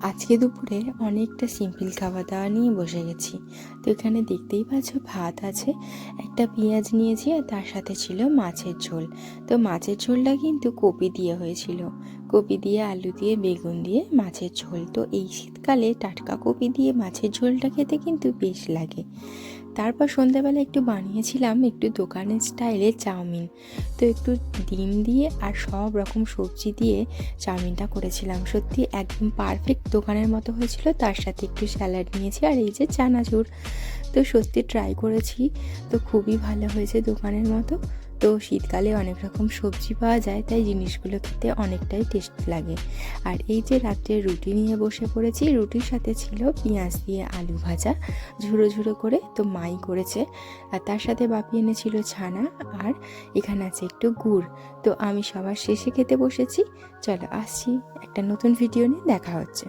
আজকে দুপুরে অনেকটা সিম্পল খাওয়া দাওয়া নিয়ে বসে গেছি। তো এখানে দেখতেই পাচ্ছ ভাত আছে, একটা পেঁয়াজ নিয়েছি আর তার সাথে ছিল মাছের ঝোল। তো মাছের ঝোলটা কিন্তু কপি দিয়ে হয়েছিল, কপি দিয়ে আলু দিয়ে বেগুন দিয়ে মাছের ঝোল। তো এই শীতকালে টাটকা কপি দিয়ে মাছের ঝোলটা খেতে কিন্তু বেশ লাগে। তারপর সন্ধ্যাবেলা একটু বানিয়েছিলাম একটু দোকানের স্টাইলে চাউমিন। তো একটু ডিম দিয়ে আর সব রকম সবজি দিয়ে চাউমিনটা করেছিলাম, সত্যি একদম পারফেক্ট দোকানের মতো হয়েছিল। তার সাথে একটু স্যালাড নিয়েছি আর এই যে চানাচুর। তো সত্যি ট্রাই করেছি, তো খুবই ভালো হয়েছে দোকানের মতো। তো শীতকালে অনেক রকম সবজি পাওয়া যায়, তাই জিনিসগুলো খেতে অনেকটাই টেস্ট লাগে। আর এই যে রাত্রে রুটি নিয়ে বসে পড়েছি, রুটির সাথে ছিল পেঁয়াজ দিয়ে আলু ভাজা ঝুড়ো ঝুড়ো করে, তো মাই করেছে। আর তার সাথে বাপি এনেছিল ছানা, আর এখানে আছে একটু গুড়। তো আমি সবার শেষে খেতে বসেছি। চলো আসছি, একটা নতুন ভিডিও নিয়ে দেখা হচ্ছে।